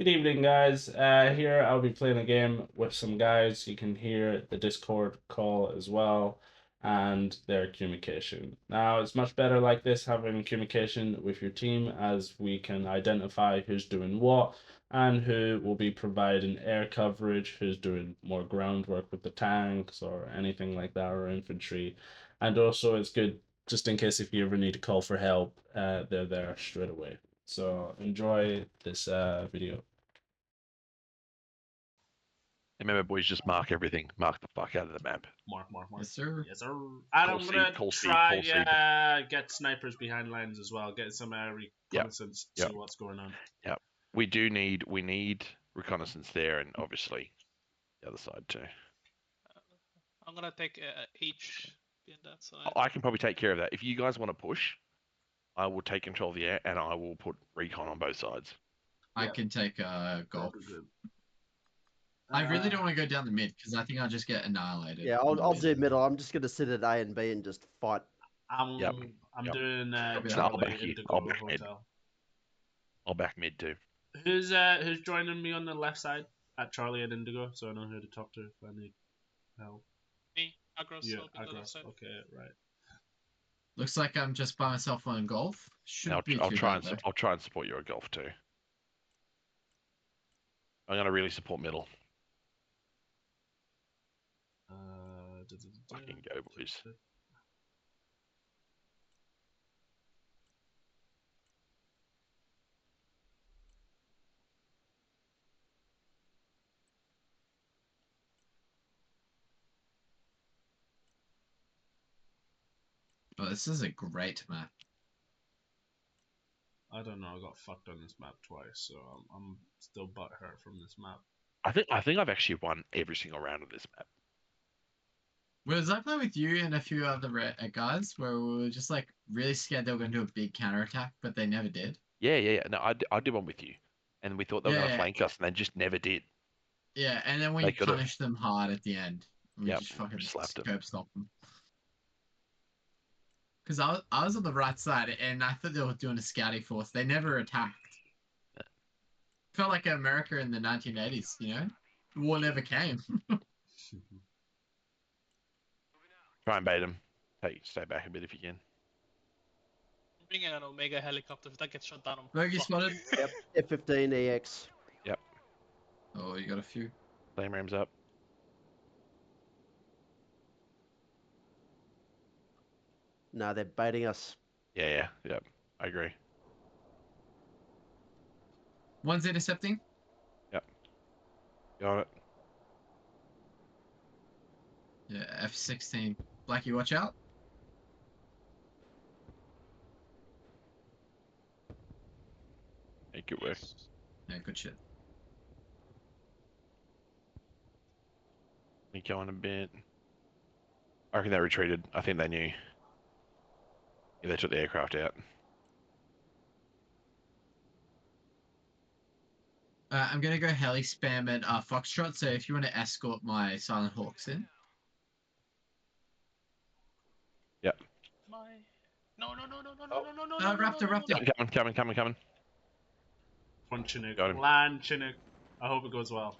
Good evening, guys. Here I'll be playing a game with some guys. You can hear the Discord call as well and their communication. Now, it's much better like this having communication with your team as we can identify who's doing what and who will be providing air coverage, who's doing more groundwork with the tanks or anything like that, or infantry. And also, it's good just in case if you ever need to call for help, they're there straight away. So enjoy this video. Remember, boys, just mark everything. Mark the fuck out of the map. Mark. Yes, sir. Yes, sir. And Call I'm gonna call Steve, try call Steve. get snipers behind lines as well. Get some reconnaissance. Yep. See what's going on. We need reconnaissance there, and obviously the other side too. I'm gonna take H in that side. I can probably take care of that. If you guys want to push, I will take control of the air, and I will put recon on both sides. I can take golf. Good. I really don't want to go down the mid because I think I'll just get annihilated. Yeah, I'll do middle. I'm just gonna sit at A and B and just fight. I'm Yep. doing I'll Charlie back you. Indigo I'll back mid. Hotel. I'll back mid too. Who's joining me on the left side at Charlie and Indigo, so I know who to talk to if I need help. Me, Agros, Yeah, I'll be the left Agros. side. Okay, right. Looks like I'm just by myself on golf. Shouldn't be I'll too try bad, though. I'll try and support you at golf too. I'm gonna really support middle. Fucking go, boys. Oh, this is a great map. I don't know. I got fucked on this map twice, so I'm still butthurt from this map. I think I've actually won every single round of this map. Was I playing with you and a few other guys where we were just like really scared they were going to do a big counterattack, but they never did? Yeah. No, I did one with you, and we thought they were gonna Yeah. flank us, and they just never did. Yeah, and then we They could've- punished them hard at the end. We Yep, just fucking slapped them. curb stomped them. Because I was on the right side and I thought they were doing a scouting force. They never attacked. Felt like America in the 1980s, you know? The war never came. Try and bait them. Stay back a bit if you can. I'm bringing an Omega helicopter. If that gets shot down, I'm Bogey fucked. spotted. Yep, F-15 EX. Oh, you got a few. Flame rams up. No, they're baiting us. Yeah. I agree. One's intercepting. Got it. Yeah, F-16. Blackie, watch out. Hey, good work. Yeah, good shit. Me going a bit. I reckon they retreated. I think they knew. Yeah, they took the aircraft out. I'm gonna go heli spam at Foxtrot, so if you want to escort my Silent Hawks in. No. Raptor. Coming. One Chinook. Got him. Land Chinook. I hope it goes well.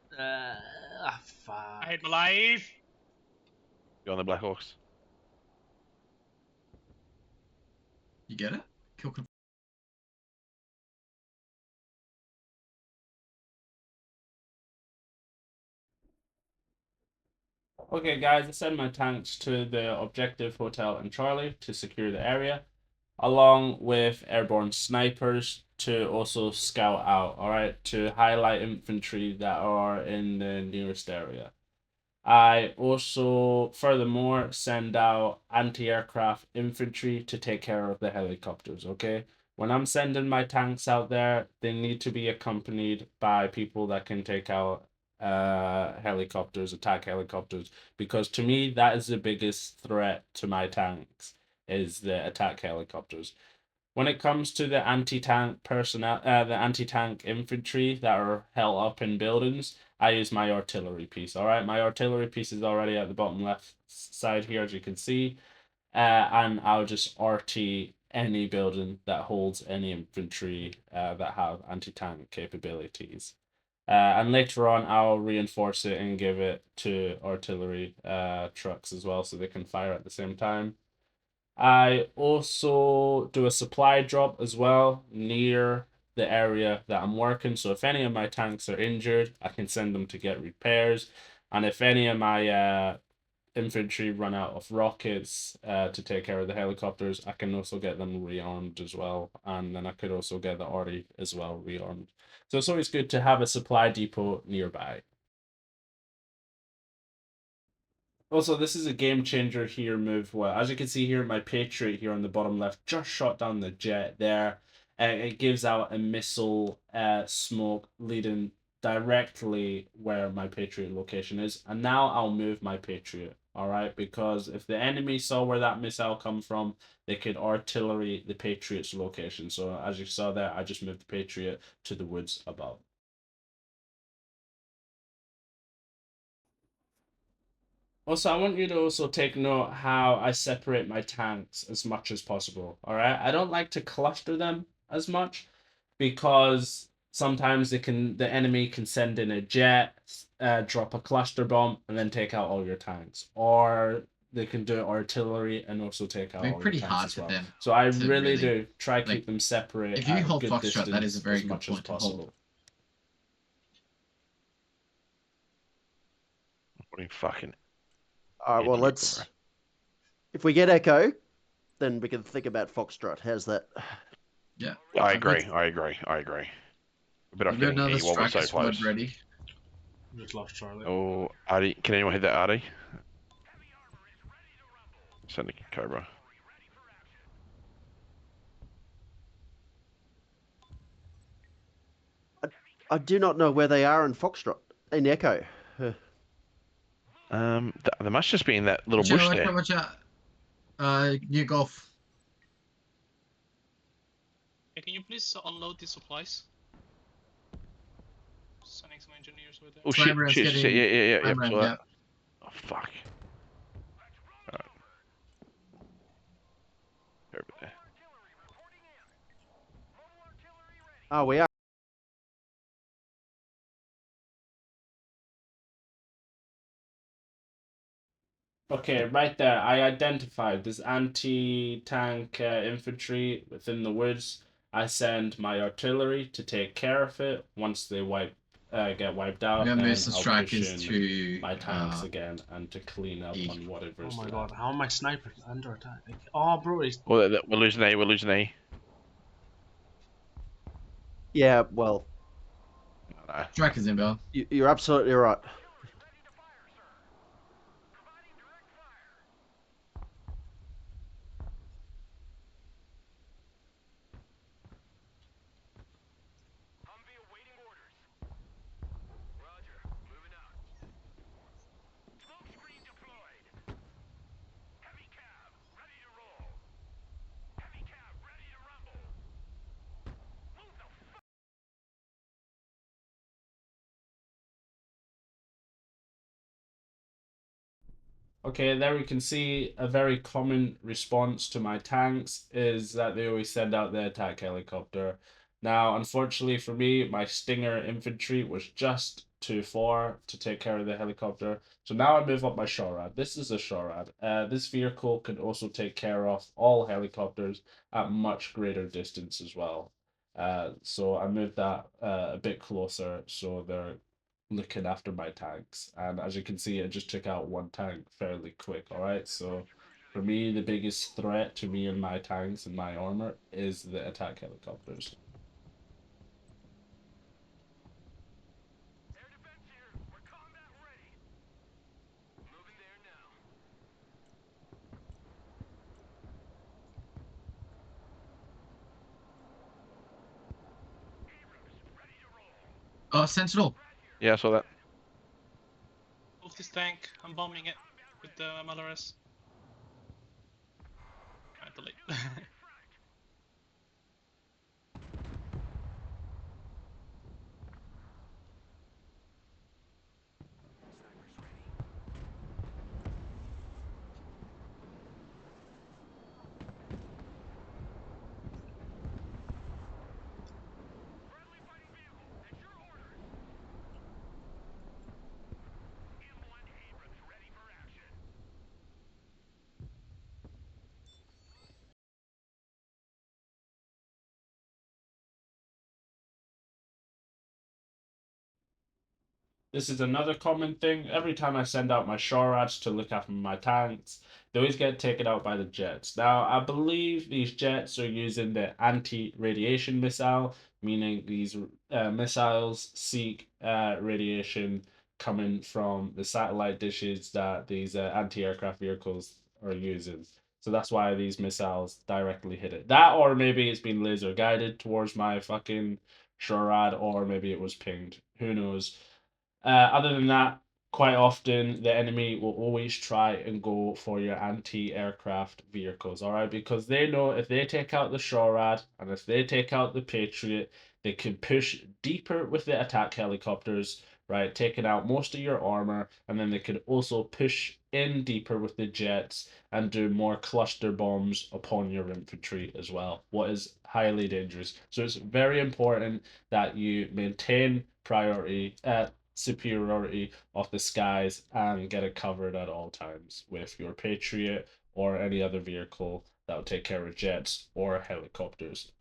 Fuck. I hate my life. Go on the Blackhawks. You get it? Kill. Okay, guys, I send my tanks to the objective hotel in Charlie to secure the area, along with airborne snipers to also scout out, alright, to highlight infantry that are in the nearest area. I also, furthermore, send out anti-aircraft infantry to take care of the helicopters, okay? When I'm sending my tanks out there, they need to be accompanied by people that can take out helicopters, attack helicopters, because to me that is the biggest threat to my tanks is the attack helicopters. When it comes to the anti-tank personnel, the anti-tank infantry that are held up in buildings, I use my artillery piece. All right, my artillery piece is already at the bottom left side here, as you can see, and I'll just RT any building that holds any infantry that have anti-tank capabilities. And later on, I'll reinforce it and give it to artillery trucks as well, so they can fire at the same time. I also do a supply drop as well near the area that I'm working. So if any of my tanks are injured, I can send them to get repairs. And if any of my infantry run out of rockets to take care of the helicopters, I can also get them rearmed as well. And then I could also get the arty as well rearmed. So it's always good to have a supply depot nearby. Also, this is a game changer here move. Well, as you can see here, my Patriot here on the bottom left just shot down the jet there. It gives out a missile smoke leading directly where my Patriot location is. And now I'll move my Patriot, all right? Because if the enemy saw where that missile come from, they could artillery the Patriot's location. So as you saw there, I just moved the Patriot to the woods above. Also, I want you to also take note how I separate my tanks as much as possible. All right, I don't like to cluster them as much because sometimes the enemy can send in a jet, drop a cluster bomb, and then take out all your tanks, or they can do artillery and also take out It'd be all your pretty tanks hard as for well. them So I to really really- do try like, keep them separate if you at a hold good Foxtrot, distance that is a very as good much as point to hold. possible. What are you fucking All right, well, idiot, let's. bro. If we get Echo, then we can think about Foxtrot. How's that? Yeah. I I've got- agree. I agree. I agree. But I'm I've got getting another E while we're striker so squad close. ready. Just lost Charlie. Oh, Artie, can anyone hit that Artie? Sending Cobra. I do not know where they are in Foxtrot. In Echo. They must just be in that little Watch bush out, there. watch out. Near golf. Yeah, can you please unload the supplies? Sending some engineers with it. Oh Slam shit! rounds Shit! getting- Yeah. Slam round, Saw that. yeah. Oh fuck! Alright. Over there. Oh, we are. Okay, right there, I identified this anti-tank infantry within the woods. I send my artillery to take care of it. Once they get wiped I'm out, gonna then move some I'll push strikers in to my tanks again and to clean up E. on whatever's Oh my left. god, how am I sniping under attack? Oh, bro, he's... Well, we're losing A. We're losing A. Yeah, well, No. strikers inbound. you're absolutely right. Okay, there we can see a very common response to my tanks is that they always send out the attack helicopter. Now, unfortunately for me, my Stinger infantry was just too far to take care of the helicopter. So now I move up my Shorad. This is a Shorad. This vehicle can also take care of all helicopters at much greater distance as well. So I moved that a bit closer so they're looking after my tanks. And as you can see, it just took out one tank fairly quick. All right, so for me, the biggest threat to me and my tanks and my armor is the attack helicopters. Oh, Sentinel. Yeah, I saw that. Move this tank. I'm bombing it with the MLRS. Too late. This is another common thing. Every time I send out my Shorats to look after my tanks, they always get taken out by the jets. Now, I believe these jets are using the anti-radiation missile, meaning these missiles seek radiation coming from the satellite dishes that these anti-aircraft vehicles are using. So that's why these missiles directly hit it. That, or maybe it's been laser guided towards my fucking Shorad, or maybe it was pinged. Who knows? Other than that, quite often the enemy will always try and go for your anti-aircraft vehicles, all right? Because they know if they take out the Shorad and if they take out the Patriot, they can push deeper with the attack helicopters, right? Taking out most of your armor, and then they could also push in deeper with the jets and do more cluster bombs upon your infantry as well, what is highly dangerous. So it's very important that you maintain superiority of the skies and get it covered at all times with your Patriot or any other vehicle that will take care of jets or helicopters.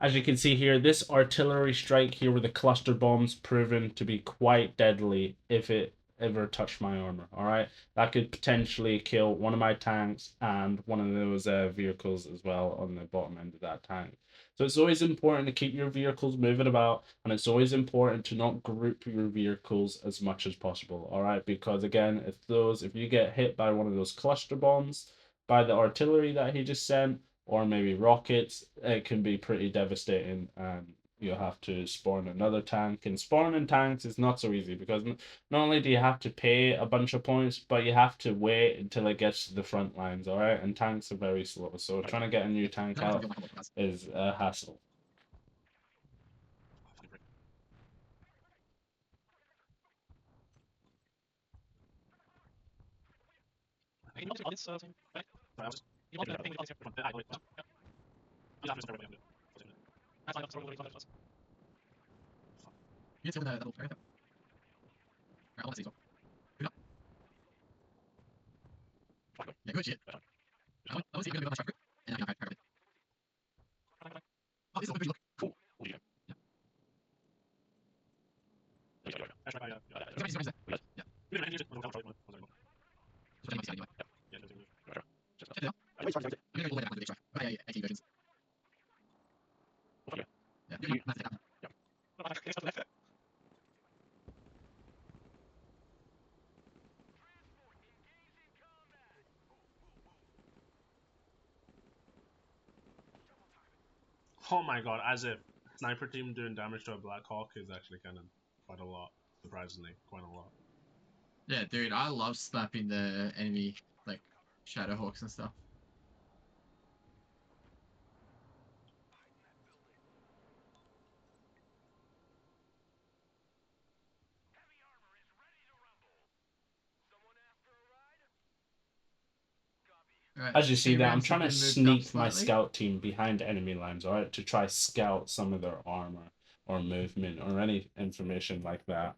As you can see here, this artillery strike here with the cluster bombs proven to be quite deadly if it ever touched my armor. All right, that could potentially kill one of my tanks and one of those vehicles as well on the bottom end of that tank. So it's always important to keep your vehicles moving about, and it's always important to not group your vehicles as much as possible. All right, because again, if you get hit by one of those cluster bombs by the artillery that he just sent, or maybe rockets, it can be pretty devastating, and you'll have to spawn another tank. And spawning tanks is not so easy because not only do you have to pay a bunch of points, but you have to wait until it gets to the front lines, all right? And tanks are very slow, so trying to get a new tank out is a hassle. You want to audience thing, right? You want to ping the audience here. That's fine. I'm throwing the audience. You just open the double player. Right, I want to see so. Good up. Yeah, good shit. I want to see if you're going to be on my truck. And I'm going to Oh, this is open. Look. Cool. Yeah. Yeah. Yeah. Check it out. I'm going to go look at the big truck. Oh, yeah, 18 versions. Okay. Yeah, you can take that. Oh my god, as if sniper team doing damage to a Black Hawk is actually kind of quite a lot. Surprisingly, quite a lot. Yeah, dude, I love slapping the enemy, like, Shadowhawks and stuff. Right, As you see two there, I'm ramps trying to have been moved up sneak my slightly. scout team behind enemy lines, all right, to try scout some of their armor or movement or any information like that.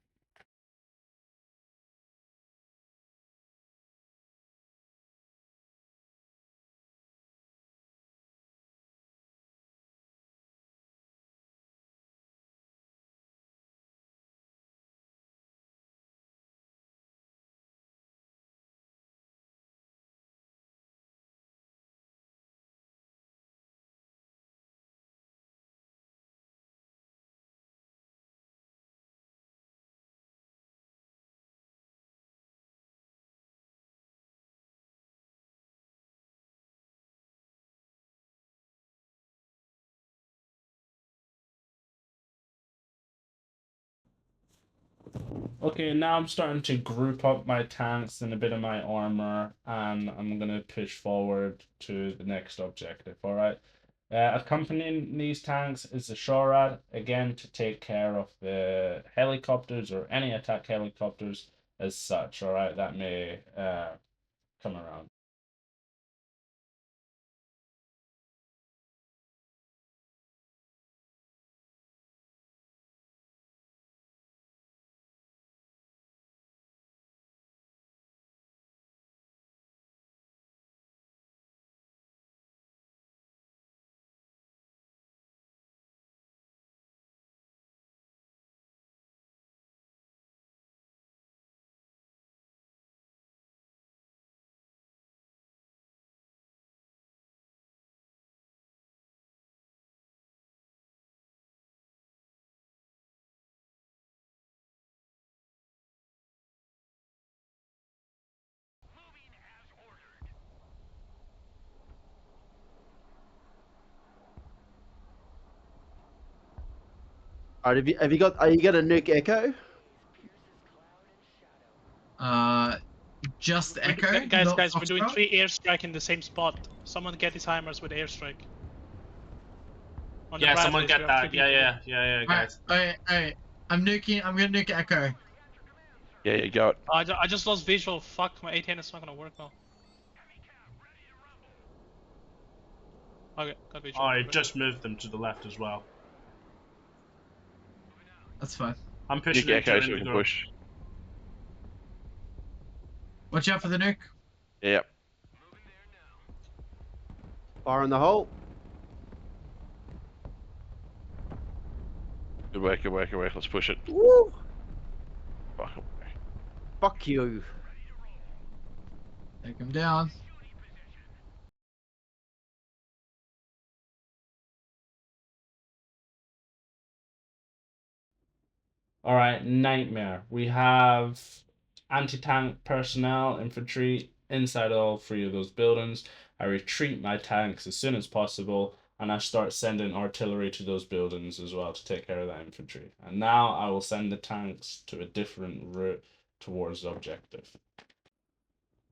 Okay, now I'm starting to group up my tanks and a bit of my armor, and I'm gonna push forward to the next objective. All right. Accompanying these tanks is the SHORAD, again to take care of the helicopters or any attack helicopters as such. All right, that may come around. All right, have you got? Are you gonna nuke Echo? Just Echo. Guys, not we're doing Foxtrot? 3 airstrike in the same spot. Someone get his hammers with airstrike. On the Yeah, Brad someone base, get we have that. 3 Yeah, people. guys. Alright. I'm nuking. I'm gonna nuke Echo. Yeah, you go it. I just lost visual. Fuck, my 8 is not gonna work now. Okay, got visual. I just moved them to the left as well. That's fine. I'm You pushing get into Echo so we can Indigo. push. Watch out for the nuke. Yeah. Fire in the hole. Good work, good work, good work. Let's push it. Woo! Fuck. Fuck you. Take him down. All right, nightmare. We have anti-tank personnel, infantry inside all 3 of those buildings. I retreat my tanks as soon as possible, and I start sending artillery to those buildings as well to take care of that infantry. And now I will send the tanks to a different route towards the objective.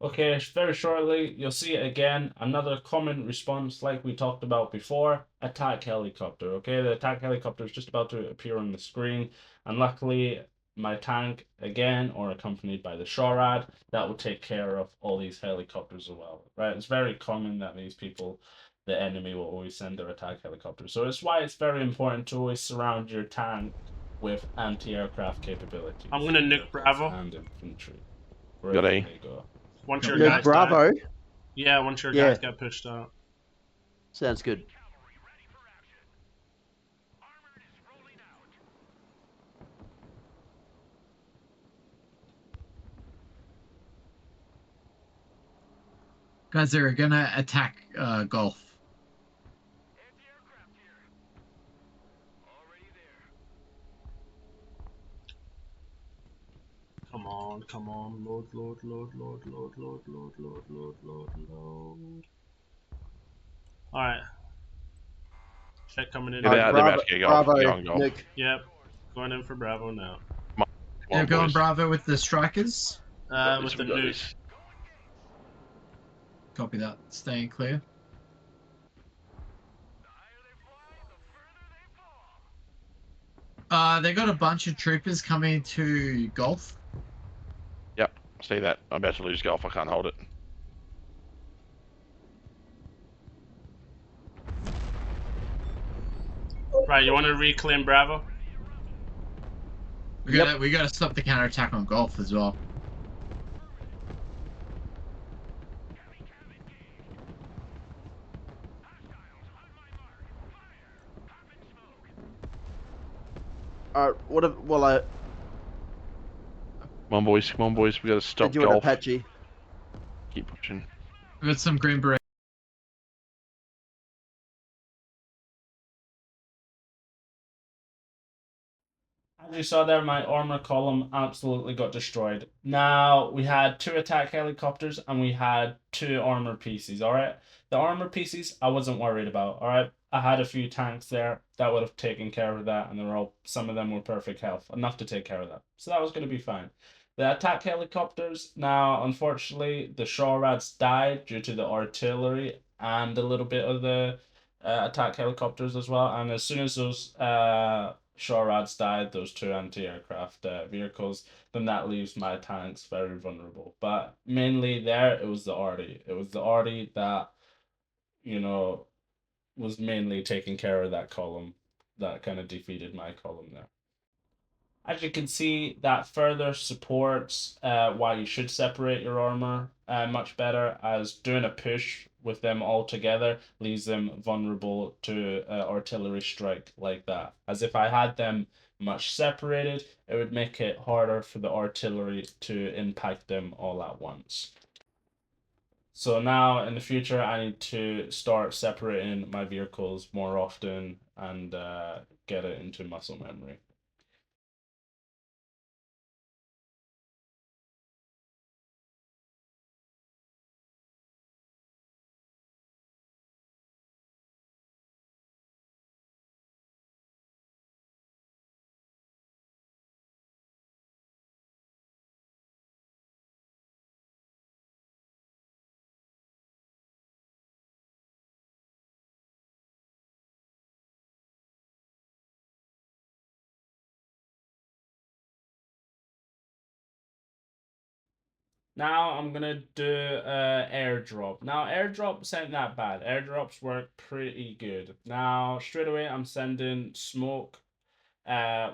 Okay, very shortly, you'll see it again. Another common response, like we talked about before, attack helicopter. Okay, the attack helicopter is just about to appear on the screen, and luckily, my tank again, or accompanied by the SHORAD, that will take care of all these helicopters as well. Right? It's very common that these people, the enemy, will always send their attack helicopter. So it's why it's very important to always surround your tank with anti-aircraft capabilities. I'm gonna nuke Bravo. And infantry. Got Wherever A. they go. Once your Nuke guys Bravo. die. Yeah, once your Yeah. guys get pushed out. Sounds good. Guys, they're gonna attack Golf. Come on. Load. Alright. Check coming in. They're Alright, about to get golf. Bravo, Go on, golf. nuke. Yep. Going in for Bravo now. Come They're on, going boys. Bravo with the strikers. Got With this, the we got nuke. this. Copy that. Staying clear. They got a bunch of troopers coming to Golf. Yep, see that. I'm about to lose golf. I can't hold it. Right, you want to reclaim Bravo? We gotta stop the counterattack on Golf as well. Alright, what if, well, I Come on, boys. Come on, boys. We got to stop did you an golf. Apache. Keep pushing. We got some Green Beret. As you saw there, my armor column absolutely got destroyed. Now, we had 2 attack helicopters and we had 2 armor pieces, alright? The armor pieces, I wasn't worried about, alright? I had a few tanks there that would have taken care of that, and some of them were perfect health, enough to take care of that. So that was going to be fine. The attack helicopters, now unfortunately the shore rats died due to the artillery and a little bit of the attack helicopters as well. And as soon as those shore rats died, those two anti-aircraft vehicles, then that leaves my tanks very vulnerable. But mainly there, it was the arty. It was the arty that, you know, was mainly taking care of that column that kind of defeated my column there. As you can see, that further supports why you should separate your armor much better, as doing a push with them all together leaves them vulnerable to artillery strike like that. As if I had them much separated, it would make it harder for the artillery to impact them all at once. So now in the future, I need to start separating my vehicles more often and get it into muscle memory. Now I'm gonna do airdrop. Now airdrops ain't that bad. Airdrops work pretty good. Now straight away I'm sending smoke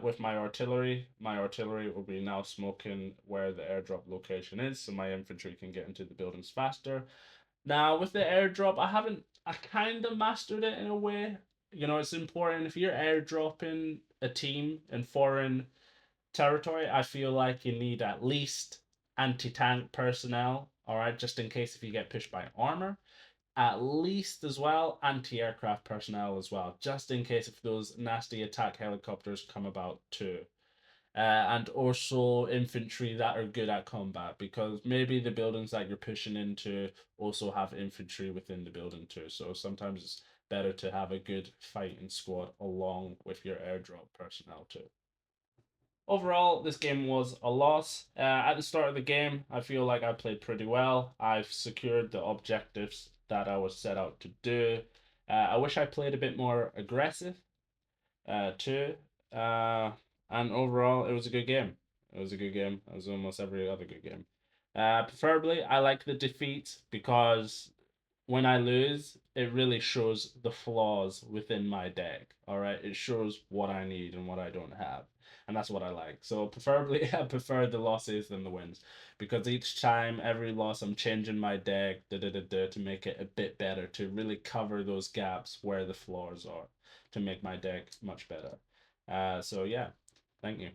with my artillery. My artillery will be now smoking where the airdrop location is, so my infantry can get into the buildings faster. Now with the airdrop, I kind of mastered it in a way. You know, it's important if you're airdropping a team in foreign territory, I feel like you need at least anti-tank personnel, all right, just in case if you get pushed by armor. At least as well anti-aircraft personnel as well, just in case if those nasty attack helicopters come about too. And also infantry that are good at combat, because maybe the buildings that you're pushing into also have infantry within the building too. So sometimes it's better to have a good fighting squad along with your airdrop personnel too. Overall, this game was a loss. At the start of the game, I feel like I played pretty well. I've secured the objectives that I was set out to do. I wish I played a bit more aggressive too. And overall, it was a good game. It was a good game, as almost every other good game. Preferably, I like the defeat because when I lose, it really shows the flaws within my deck. All right, it shows what I need and what I don't have, and that's what I like. So preferably, I prefer the losses than the wins, because each time, every loss, I'm changing my deck to make it a bit better, to really cover those gaps where the flaws are, to make my deck much better. So yeah, thank you.